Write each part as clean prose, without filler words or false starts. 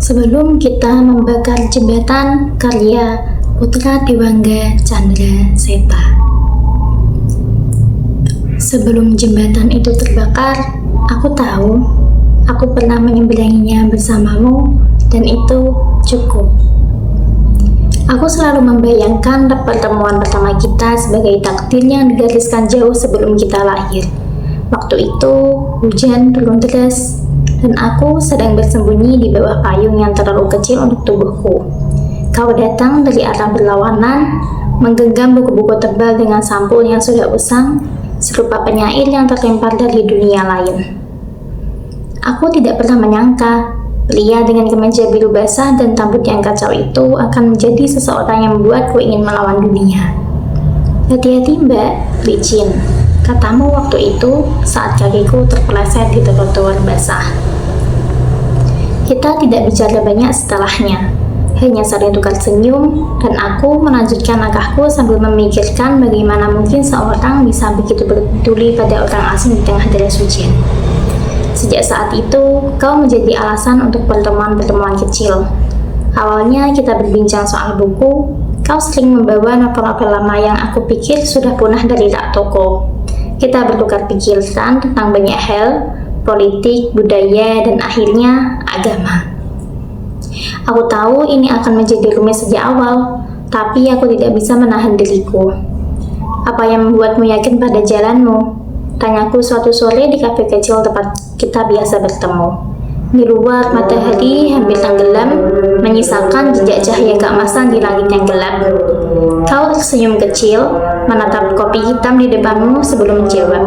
Sebelum kita membakar jembatan karya Putra Dewangga Chandra Seta. Sebelum jembatan itu terbakar, aku tahu aku pernah menyeberanginya bersamamu dan itu cukup. Aku selalu membayangkan pertemuan pertama kita sebagai takdir yang digariskan jauh sebelum kita lahir. Waktu itu, hujan turun deras, dan aku sedang bersembunyi di bawah payung yang terlalu kecil untuk tubuhku. Kau datang dari arah berlawanan, menggenggam buku-buku tebal dengan sampul yang sudah usang, serupa penyair yang terlempar dari dunia lain. Aku tidak pernah menyangka pria dengan kemeja biru basah dan rambut yang kacau itu akan menjadi seseorang yang membuatku ingin melawan dunia. Hati-hati mbak, licin, katamu waktu itu saat kakiku terpeleset di trotoar basah. Kita tidak bicara banyak setelahnya, hanya saling tukar senyum, dan aku melanjutkan langkahku sambil memikirkan bagaimana mungkin seorang bisa begitu peduli pada orang asing di tengah deras hujan. Sejak saat itu, kau menjadi alasan untuk pertemuan-pertemuan kecil. Awalnya kita berbincang soal buku, kau sering membawa novel-novel lama yang aku pikir sudah punah dari rak toko. Kita bertukar pikiran tentang banyak hal, politik, budaya, dan akhirnya agama. Aku tahu ini akan menjadi rumit sejak awal, tapi aku tidak bisa menahan diriku. Apa yang membuatmu yakin pada jalanmu? Tanyaku suatu sore di kafe kecil tempat kita biasa bertemu. Di luar, matahari hampir tenggelam, menyisakan jejak cahaya keemasan di langit yang gelap. Kau tersenyum kecil, menatap kopi hitam di depanmu sebelum menjawab.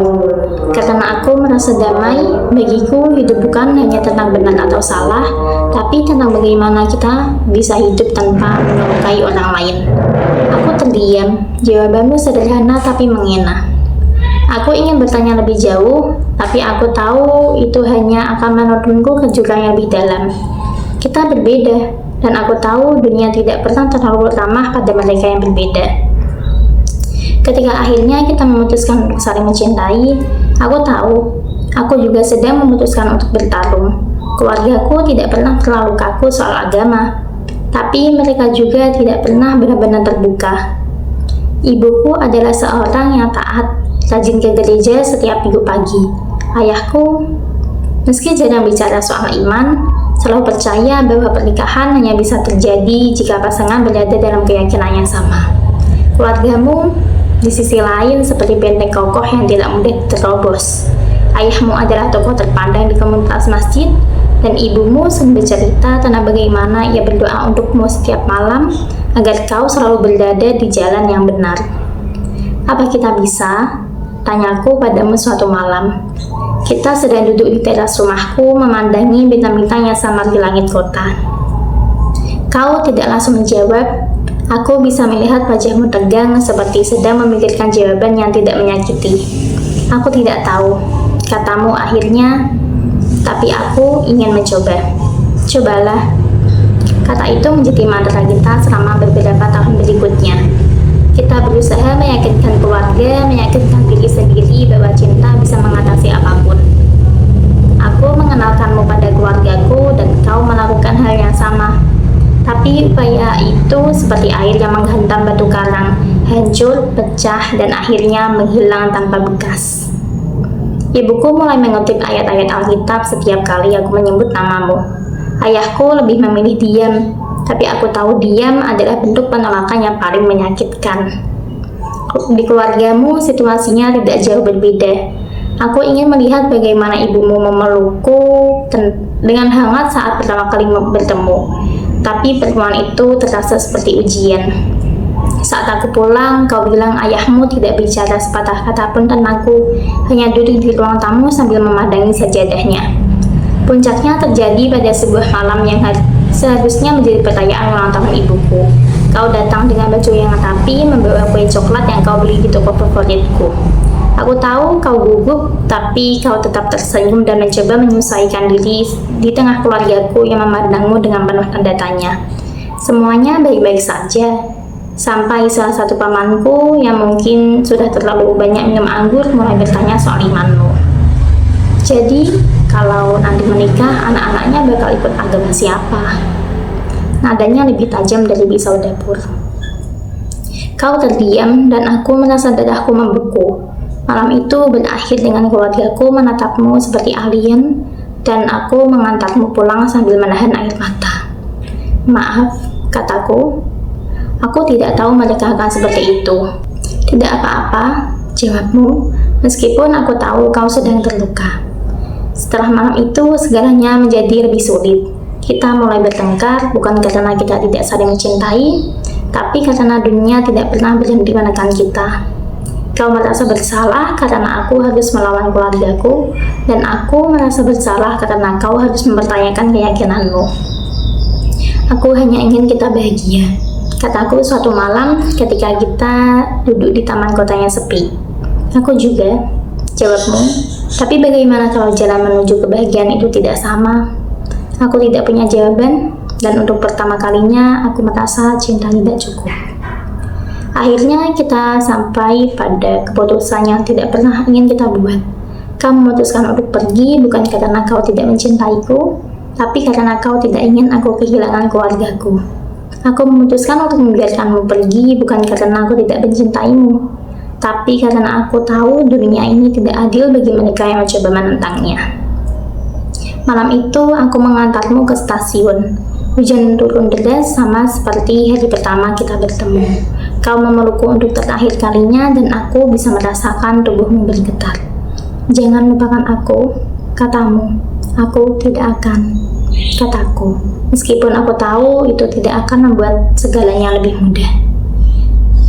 Karena aku merasa damai, bagiku hidup bukan hanya tentang benar atau salah, tapi tentang bagaimana kita bisa hidup tanpa melukai orang lain. Aku terdiam, jawabanmu sederhana tapi mengena. Aku ingin bertanya lebih jauh, tapi aku tahu itu hanya akan menuntunku ke jurang yang lebih dalam. Kita berbeda, dan aku tahu dunia tidak pernah terlalu ramah pada mereka yang berbeda. Ketika akhirnya kita memutuskan untuk saling mencintai, aku tahu, aku juga sedang memutuskan untuk bertarung. Keluargaku tidak pernah terlalu kaku soal agama, tapi mereka juga tidak pernah benar-benar terbuka. Ibuku adalah seorang yang taat, rajin ke gereja setiap minggu pagi. Ayahku, meski jarang bicara soal iman, selalu percaya bahwa pernikahan hanya bisa terjadi jika pasangan berada dalam keyakinan yang sama. Keluargamu, di sisi lain, seperti benteng kokoh yang tidak mudah terobos. Ayahmu adalah tokoh terpandang di komunitas masjid, dan ibumu sering bercerita tentang bagaimana ia berdoa untukmu setiap malam agar kau selalu berada di jalan yang benar. Apa kita bisa? Tanyaku padamu suatu malam. Kita sedang duduk di teras rumahku memandangi bintang-bintang yang samar di langit kota. Kau tidak langsung menjawab. Aku bisa melihat wajahmu tegang seperti sedang memikirkan jawaban yang tidak menyakiti. Aku tidak tahu, katamu akhirnya, tapi aku ingin mencoba. Cobalah. Kata itu menjadi mantra kita selama beberapa tahun berikutnya. Kita berusaha meyakinkan keluarga, meyakinkan diri sendiri bahwa cinta bisa mengatasi apapun. Aku mengenalkanmu pada keluargaku dan kau melakukan hal yang sama. Tapi upaya itu seperti air yang menghantam batu karang, hancur, pecah, dan akhirnya menghilang tanpa bekas. Ibuku mulai mengutip ayat-ayat Alkitab setiap kali aku menyebut namamu. Ayahku lebih memilih diam, tapi aku tahu diam adalah bentuk penolakan yang paling menyakitkan. Di keluargamu, situasinya tidak jauh berbeda. Aku ingin melihat bagaimana ibumu memelukku dengan hangat saat pertama kali bertemu. Tapi pertemuan itu terasa seperti ujian. Saat aku pulang, kau bilang ayahmu tidak bicara sepatah kata pun tentangku, hanya duduk di ruang tamu sambil memandangi sajadahnya. Puncaknya terjadi pada sebuah malam yang seharusnya menjadi perayaan ulang tahun ibuku. Kau datang dengan baju yang rapi, membawa kue coklat yang kau beli di toko favoritku. Aku tahu kau gugup, tapi kau tetap tersenyum dan mencoba menyesuaikan diri di tengah keluargaku yang memandangmu dengan penuh tanda tanya. Semuanya baik-baik saja, sampai salah satu pamanku yang mungkin sudah terlalu banyak minum anggur mulai bertanya soal imanmu. Jadi, Kalau nanti menikah, anak-anaknya bakal ikut agama siapa? Nadanya lebih tajam dari pisau dapur. Kau terdiam dan aku merasa dadaku membeku. Malam itu berakhir dengan keluargaku menatapmu seperti alien dan aku mengantarmu pulang sambil menahan air mata. Maaf, kataku. Aku tidak tahu mereka akan seperti itu. Tidak apa-apa, jawabmu, meskipun aku tahu kau sedang terluka. Setelah malam itu, segalanya menjadi lebih sulit. Kita mulai bertengkar, bukan karena kita tidak saling mencintai, tapi karena dunia tidak pernah berhenti menekan kita. Kau merasa bersalah karena aku harus melawan keluargaku, dan aku merasa bersalah karena kau harus mempertanyakan keyakinanmu. Aku hanya ingin kita bahagia, kataku suatu malam ketika kita duduk di taman kotanya sepi. Aku juga, jawabmu, tapi bagaimana kalau jalan menuju kebahagiaan itu tidak sama? Aku tidak punya jawaban, dan untuk pertama kalinya aku merasa cinta tidak cukup. Akhirnya kita sampai pada keputusan yang tidak pernah ingin kita buat. Kau memutuskan untuk pergi bukan karena kau tidak mencintaiku, tapi karena kau tidak ingin aku kehilangan keluargaku. Aku memutuskan untuk membiarkanmu pergi bukan karena aku tidak mencintaimu, tapi karena aku tahu dunia ini tidak adil bagi mereka yang mencoba menentangnya. Malam itu aku mengantarmu ke stasiun. Hujan turun deras sama seperti hari pertama kita bertemu. Kau memelukku untuk terakhir kalinya dan aku bisa merasakan tubuhmu bergetar. Jangan lupakan aku, katamu. Aku tidak akan, kataku. Meskipun aku tahu itu tidak akan membuat segalanya lebih mudah.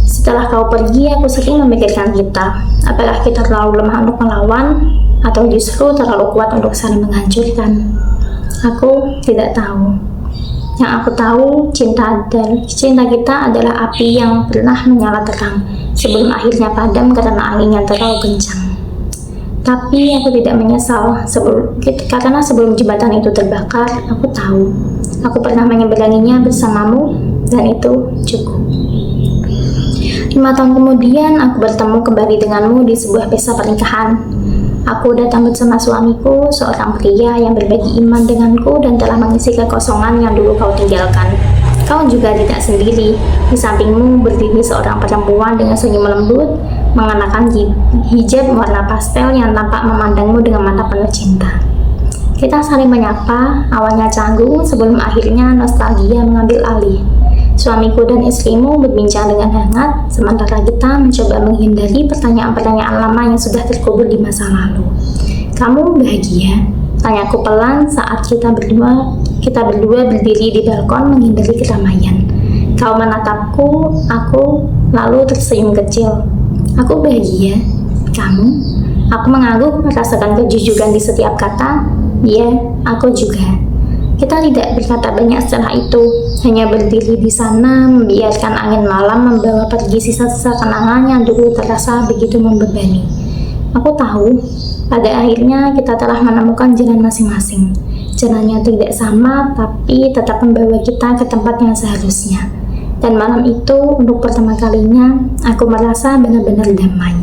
Setelah kau pergi, aku sering memikirkan kita. Apakah kita terlalu lemah untuk melawan, atau justru terlalu kuat untuk saling menghancurkan? Aku tidak tahu. Yang aku tahu, cinta kita adalah api yang pernah menyala terang sebelum akhirnya padam karena angin yang terlalu kencang. Tapi aku tidak menyesal karena sebelum jembatan itu terbakar, aku tahu. Aku pernah menyeberanginya bersamamu dan itu cukup. 5 tahun kemudian, aku bertemu kembali denganmu di sebuah pesta pernikahan. Aku datang bersama suamiku, seorang pria yang berbagi iman denganku dan telah mengisi kekosongan yang dulu kau tinggalkan. Kau juga tidak sendiri. Di sampingmu berdiri seorang perempuan dengan senyum lembut, mengenakan hijab warna pastel yang tampak memandangmu dengan mata penuh cinta. Kita saling menyapa, awalnya canggung sebelum akhirnya nostalgia mengambil alih. Suamiku dan istrimu berbincang dengan hangat, sementara kita mencoba menghindari pertanyaan-pertanyaan lama yang sudah terkubur di masa lalu. Kamu bahagia? Tanyaku pelan saat kita berdua berdiri di balkon menghindari keramaian. Kau menatapku, aku lalu tersenyum kecil. Aku bahagia. Kamu? Aku mengangguk merasakan kejujuran di setiap kata. Ya, aku juga. Kita tidak berkata banyak setelah itu, hanya berdiri di sana, membiarkan angin malam membawa pergi sisa-sisa kenangan yang dulu terasa begitu membebani. Aku tahu, pada akhirnya kita telah menemukan jalan masing-masing. Jalannya tidak sama, tapi tetap membawa kita ke tempat yang seharusnya. Dan malam itu, untuk pertama kalinya, aku merasa benar-benar damai.